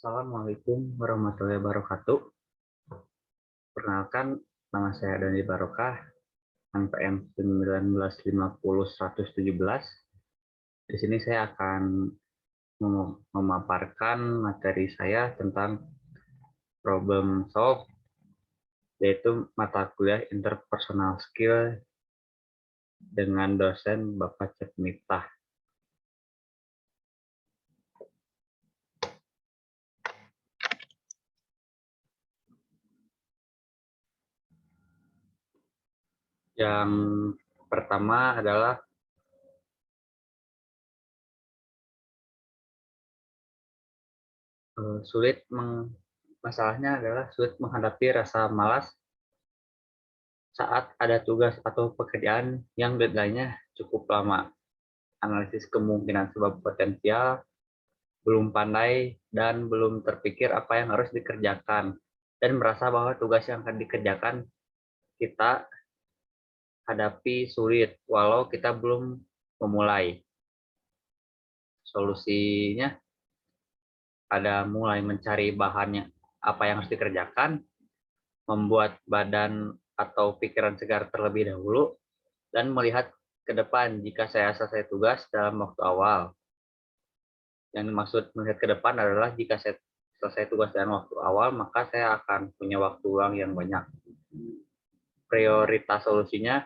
Assalamualaikum warahmatullahi wabarakatuh. Perkenalkan, nama saya Dani Barokah, NPM 1950-117. Di sini saya akan memaparkan materi saya tentang problem solve, yaitu mata kuliah interpersonal skill dengan dosen Bapak Cep Miftah. Yang pertama adalah masalahnya adalah sulit menghadapi rasa malas saat ada tugas atau pekerjaan yang deadline-nya cukup lama. Analisis kemungkinan sebab potensial, belum pandai, dan belum terpikir apa yang harus dikerjakan, dan merasa bahwa tugas yang akan dikerjakan kita hadapi sulit, walau kita belum memulai. Solusinya ada mulai mencari bahannya, apa yang harus dikerjakan, membuat badan atau pikiran segar terlebih dahulu, dan melihat ke depan jika saya selesai tugas dalam waktu awal. Yang dimaksud melihat ke depan adalah jika saya selesai tugas dalam waktu awal, maka saya akan punya waktu luang yang banyak. Prioritas solusinya,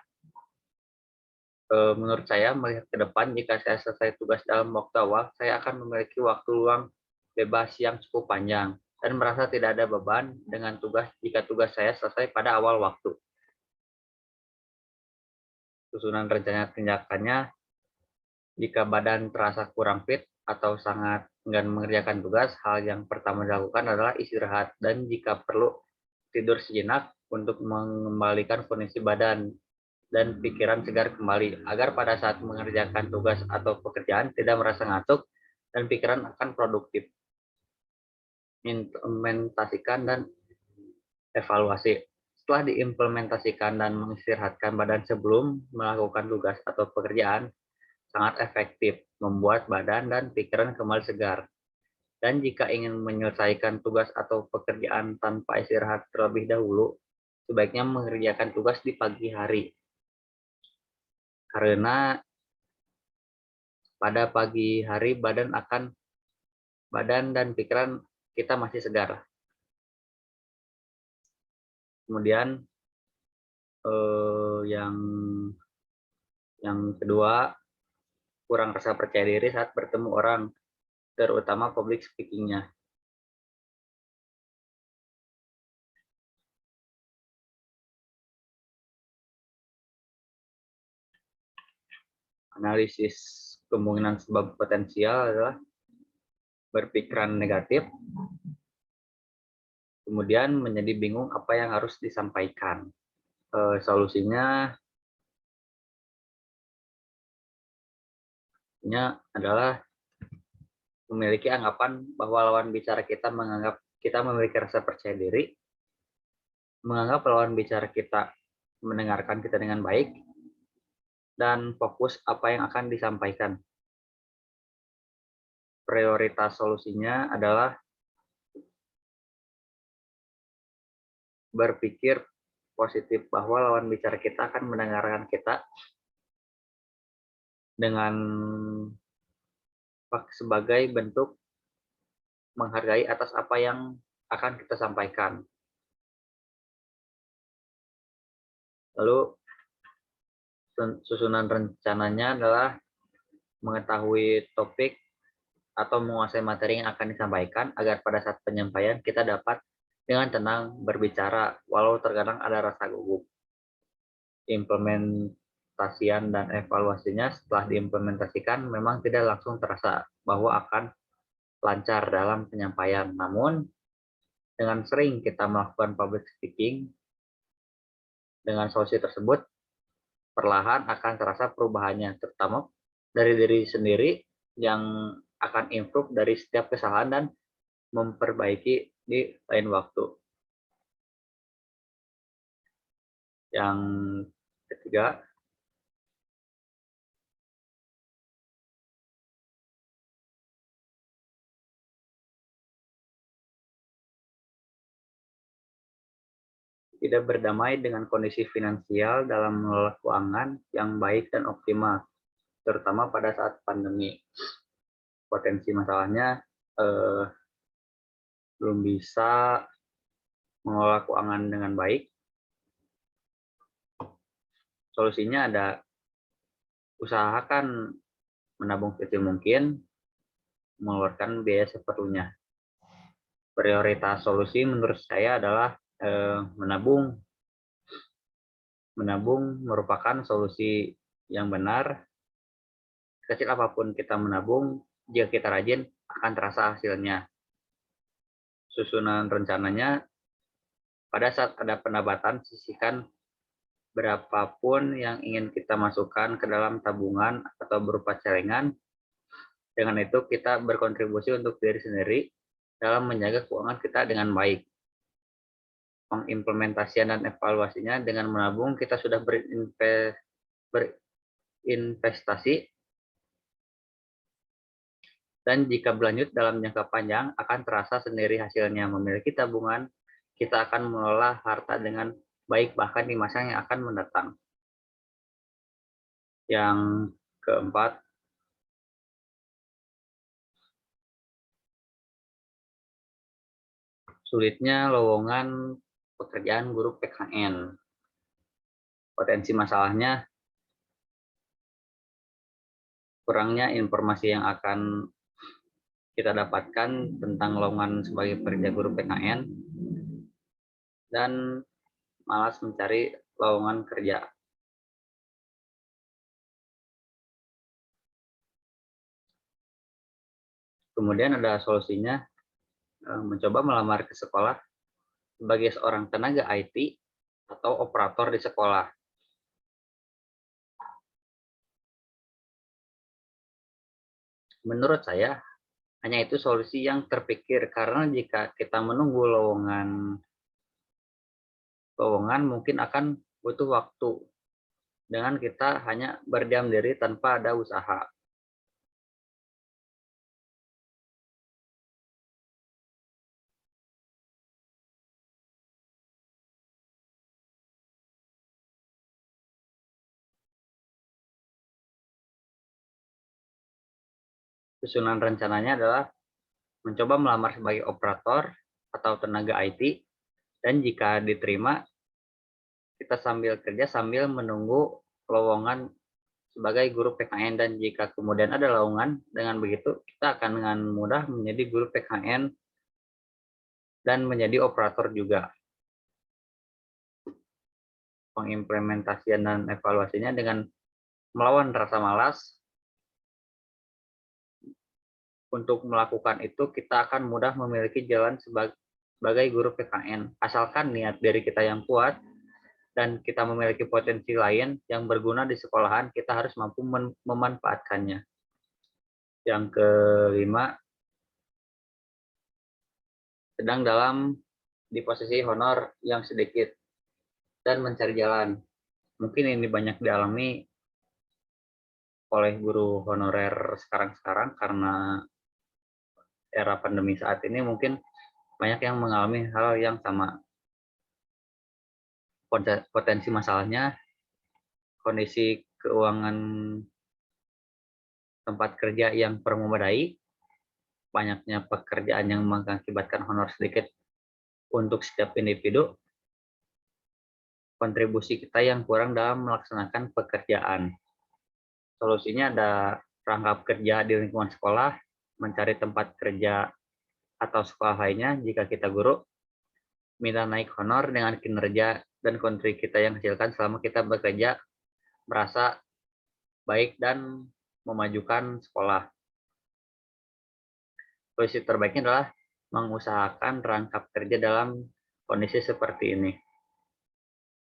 menurut saya, melihat ke depan jika saya selesai tugas dalam waktu awal, saya akan memiliki waktu luang bebas yang cukup panjang dan merasa tidak ada beban dengan tugas jika tugas saya selesai pada awal waktu. Susunan rencana tindakannya, jika badan terasa kurang fit atau sangat enggan mengerjakan tugas, hal yang pertama dilakukan adalah istirahat, dan jika perlu tidur sejenak untuk mengembalikan kondisi badan dan pikiran segar kembali, agar pada saat mengerjakan tugas atau pekerjaan tidak merasa ngantuk dan pikiran akan produktif. Implementasikan dan evaluasi. Setelah diimplementasikan dan mengistirahatkan badan sebelum melakukan tugas atau pekerjaan, sangat efektif membuat badan dan pikiran kembali segar. Dan jika ingin menyelesaikan tugas atau pekerjaan tanpa istirahat terlebih dahulu, sebaiknya mengerjakan tugas di pagi hari. Karena pada pagi hari badan dan pikiran kita masih segar. Kemudian yang kedua, kurang rasa percaya diri saat bertemu orang, terutama public speaking-nya. Analisis kemungkinan sebab potensial adalah berpikiran negatif, kemudian menjadi bingung apa yang harus disampaikan. Solusinya adalah memiliki anggapan bahwa lawan bicara kita menganggap kita memiliki rasa percaya diri, menganggap lawan bicara kita mendengarkan kita dengan baik, dan fokus apa yang akan disampaikan. Prioritas solusinya adalah berpikir positif bahwa lawan bicara kita akan mendengarkan kita dengan sebagai bentuk menghargai atas apa yang akan kita sampaikan. Lalu susunan rencananya adalah mengetahui topik atau menguasai materi yang akan disampaikan agar pada saat penyampaian kita dapat dengan tenang berbicara walau terkadang ada rasa gugup. Implementasian dan evaluasinya setelah diimplementasikan memang tidak langsung terasa bahwa akan lancar dalam penyampaian. Namun dengan sering kita melakukan public speaking, dengan solusi tersebut perlahan akan terasa perubahannya, terutama dari diri sendiri yang akan improve dari setiap kesalahan dan memperbaiki di lain waktu. Yang ketiga, tidak berdamai dengan kondisi finansial dalam mengelola keuangan yang baik dan optimal, terutama pada saat pandemi. Potensi masalahnya eh, belum bisa mengelola keuangan dengan baik. Solusinya ada, usahakan menabung kecil mungkin, mengeluarkan biaya seperlunya. Prioritas solusi menurut saya adalah menabung. Menabung merupakan solusi yang benar. Kecil apapun kita menabung, jika kita rajin akan terasa hasilnya. Susunan rencananya, pada saat ada pendapatan, sisihkan berapapun yang ingin kita masukkan ke dalam tabungan atau berupa celengan. Dengan itu kita berkontribusi untuk diri sendiri dalam menjaga keuangan kita dengan baik. Pengimplementasian dan evaluasinya, dengan menabung kita sudah berinvestasi, dan jika berlanjut dalam jangka panjang akan terasa sendiri hasilnya. Memiliki tabungan, kita akan mengelola harta dengan baik bahkan di masa yang akan mendatang. Yang keempat, sulitnya lowongan pekerjaan guru PKN. Potensi masalahnya, kurangnya informasi yang akan kita dapatkan tentang lowongan sebagai pekerja guru PKN, dan malas mencari lowongan kerja. Kemudian ada solusinya, mencoba melamar ke sekolah sebagai seorang tenaga IT atau operator di sekolah. Menurut saya, hanya itu solusi yang terpikir, karena jika kita menunggu lowongan mungkin akan butuh waktu dengan kita hanya berdiam diri tanpa ada usaha. Susunan rencananya adalah mencoba melamar sebagai operator atau tenaga IT, dan jika diterima, kita sambil kerja sambil menunggu lowongan sebagai guru PKN, dan jika kemudian ada lowongan, dengan begitu kita akan dengan mudah menjadi guru PKN dan menjadi operator juga. Pengimplementasian dan evaluasinya, dengan melawan rasa malas. Untuk melakukan itu, kita akan mudah memiliki jalan sebagai guru PKN. Asalkan niat dari kita yang kuat dan kita memiliki potensi lain yang berguna di sekolahan, kita harus mampu memanfaatkannya. Yang kelima, sedang di posisi honor yang sedikit dan mencari jalan. Mungkin ini banyak dialami oleh guru honorer sekarang karena era pandemi saat ini, mungkin banyak yang mengalami hal yang sama. Potensi masalahnya, kondisi keuangan tempat kerja yang kurang memadai, banyaknya pekerjaan yang mengakibatkan honor sedikit untuk setiap individu, kontribusi kita yang kurang dalam melaksanakan pekerjaan. Solusinya ada rangkap kerja di lingkungan sekolah, mencari tempat kerja atau sekolah lainnya jika kita guru, minta naik honor dengan kinerja dan kontribusi kita yang hasilkan selama kita bekerja, merasa baik dan memajukan sekolah. Solusi terbaiknya adalah mengusahakan rangkap kerja dalam kondisi seperti ini.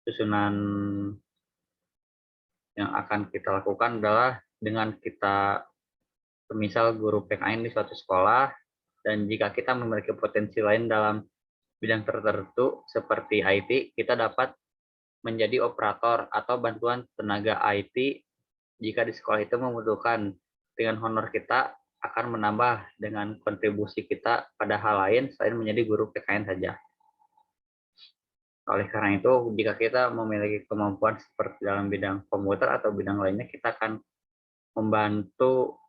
Susunan yang akan kita lakukan adalah dengan kita, semisal guru PKN di suatu sekolah, dan jika kita memiliki potensi lain dalam bidang tertentu seperti IT, kita dapat menjadi operator atau bantuan tenaga IT jika di sekolah itu membutuhkan. Dengan honor kita akan menambah dengan kontribusi kita pada hal lain selain menjadi guru PKN saja. Oleh karena itu, jika kita memiliki kemampuan seperti dalam bidang komputer atau bidang lainnya, kita akan membantu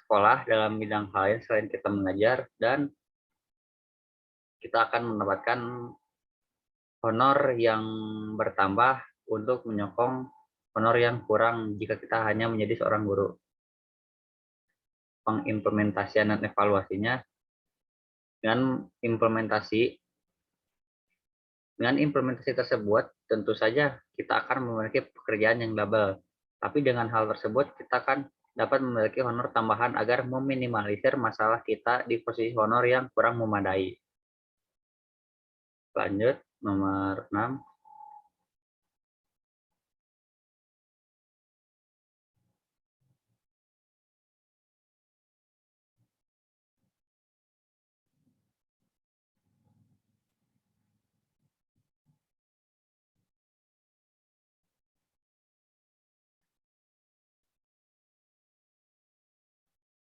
sekolah dalam bidang lain selain kita mengajar, dan kita akan mendapatkan honor yang bertambah untuk menyokong honor yang kurang jika kita hanya menjadi seorang guru. Pengimplementasian dan evaluasinya, dengan implementasi tersebut, tentu saja kita akan memiliki pekerjaan yang double. Tapi dengan hal tersebut, kita akan dapat memiliki honor tambahan agar meminimalisir masalah kita di posisi honor yang kurang memadai. Lanjut, nomor 6.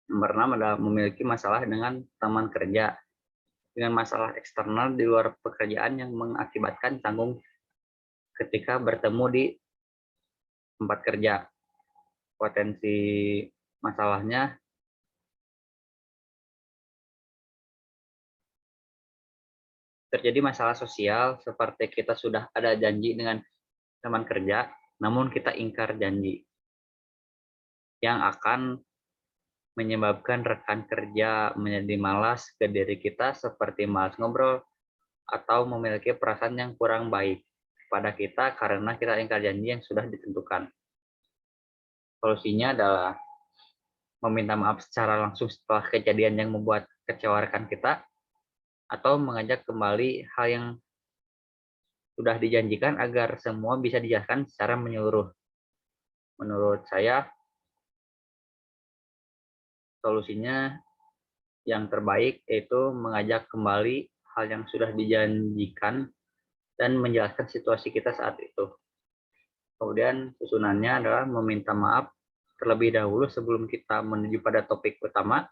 Nomor 6 adalah memiliki masalah dengan teman kerja, dengan masalah eksternal di luar pekerjaan yang mengakibatkan tanggung ketika bertemu di tempat kerja. Potensi masalahnya terjadi masalah sosial seperti kita sudah ada janji dengan teman kerja, namun kita ingkar janji, yang akan menyebabkan rekan kerja menjadi malas ke diri kita seperti malas ngobrol atau memiliki perasaan yang kurang baik pada kita karena kita ingkar janji yang sudah ditentukan. Solusinya adalah meminta maaf secara langsung setelah kejadian yang membuat kecewa rekan kita, atau mengajak kembali hal yang sudah dijanjikan agar semua bisa dijelaskan secara menyeluruh. Menurut saya, solusinya yang terbaik yaitu mengajak kembali hal yang sudah dijanjikan dan menjelaskan situasi kita saat itu. Kemudian susunannya adalah meminta maaf terlebih dahulu sebelum kita menuju pada topik utama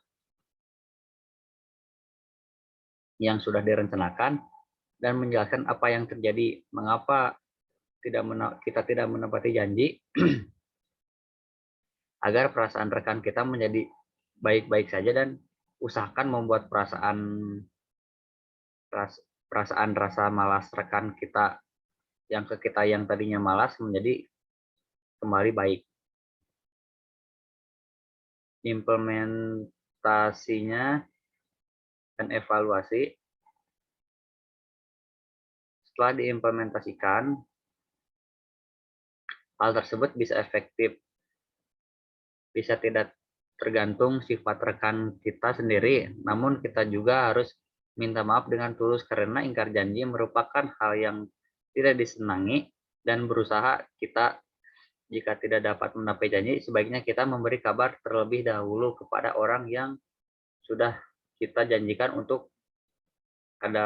yang sudah direncanakan, dan menjelaskan apa yang terjadi, mengapa kita tidak menepati janji, agar perasaan rekan kita menjadi baik-baik saja, dan usahakan membuat perasaan rasa malas rekan kita yang tadinya malas menjadi kembali baik. Implementasinya dan evaluasi. Setelah diimplementasikan, hal tersebut bisa efektif, bisa tidak tergantung sifat rekan kita sendiri, namun kita juga harus minta maaf dengan tulus karena ingkar janji merupakan hal yang tidak disenangi, dan berusaha kita jika tidak dapat mencapai janji, sebaiknya kita memberi kabar terlebih dahulu kepada orang yang sudah kita janjikan untuk ada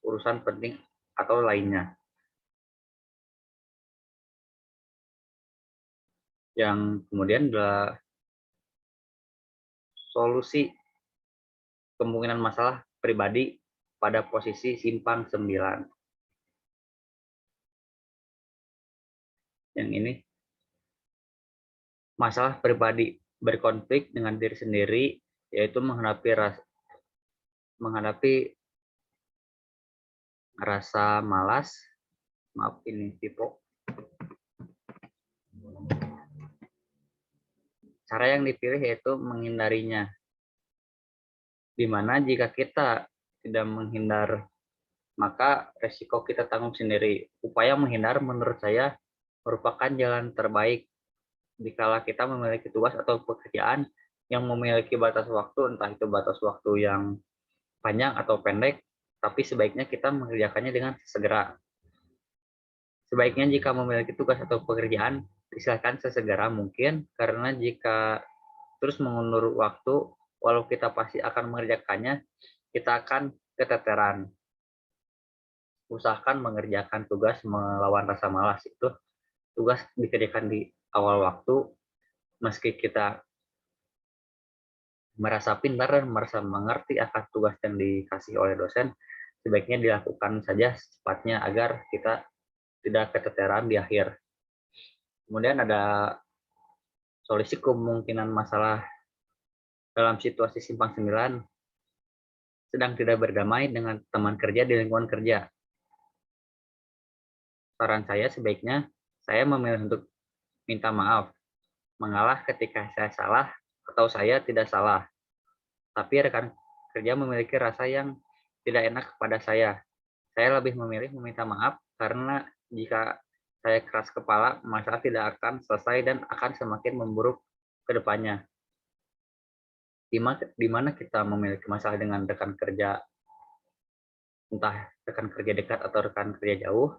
urusan penting atau lainnya. Yang kemudian adalah solusi kemungkinan masalah pribadi pada posisi simpang 9. Yang ini, masalah pribadi berkonflik dengan diri sendiri, yaitu menghadapi rasa malas. Maaf, ini typo. Cara yang dipilih yaitu menghindarinya, di mana jika kita tidak menghindar, maka resiko kita tanggung sendiri. Upaya menghindar menurut saya merupakan jalan terbaik dikala kita memiliki tugas atau pekerjaan yang memiliki batas waktu, entah itu batas waktu yang panjang atau pendek, tapi sebaiknya kita mengerjakannya dengan segera. Sebaiknya jika memiliki tugas atau pekerjaan, silakan sesegera mungkin, karena jika terus mengundur waktu, walau kita pasti akan mengerjakannya, kita akan keteteran. Usahakan mengerjakan tugas melawan rasa malas. Itu tugas dikerjakan di awal waktu, meski kita merasa pintar dan merasa mengerti akan tugas yang dikasih oleh dosen, sebaiknya dilakukan saja secepatnya agar kita tidak keteteran di akhir. Kemudian ada solusi kemungkinan masalah dalam situasi simpang sembilan sedang tidak berdamai dengan teman kerja di lingkungan kerja. Saran saya sebaiknya saya memilih untuk minta maaf, mengalah ketika saya salah atau saya tidak salah. Tapi rekan kerja memiliki rasa yang tidak enak kepada saya. Saya lebih memilih meminta maaf karena jika saya keras kepala, masalah tidak akan selesai dan akan semakin memburuk ke depannya. Di mana kita memiliki masalah dengan rekan kerja, entah rekan kerja dekat atau rekan kerja jauh,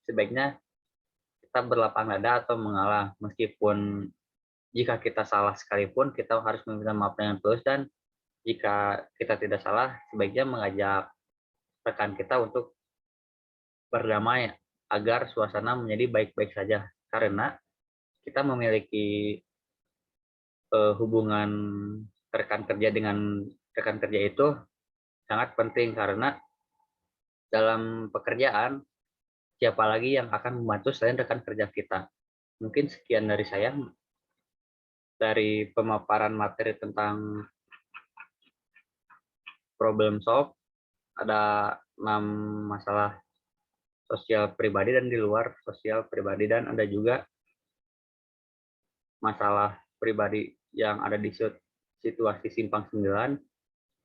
sebaiknya kita berlapang dada atau mengalah. Meskipun jika kita salah sekalipun, kita harus meminta maaf dengan tulus, dan jika kita tidak salah, sebaiknya mengajak rekan kita untuk berdamai agar suasana menjadi baik-baik saja. Karena kita memiliki hubungan rekan kerja dengan rekan kerja itu sangat penting, karena dalam pekerjaan siapa lagi yang akan membantu selain rekan kerja kita. Mungkin sekian dari saya, dari pemaparan materi tentang problem solve. Ada 6 masalah sosial pribadi dan di luar sosial pribadi, dan ada juga masalah pribadi yang ada di situasi simpang 9,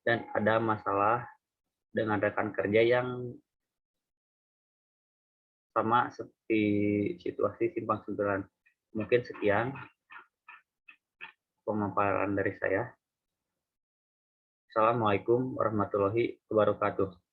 dan ada masalah dengan rekan kerja yang sama seperti situasi simpang 9. Mungkin sekian pemaparan dari saya. Assalamualaikum warahmatullahi wabarakatuh.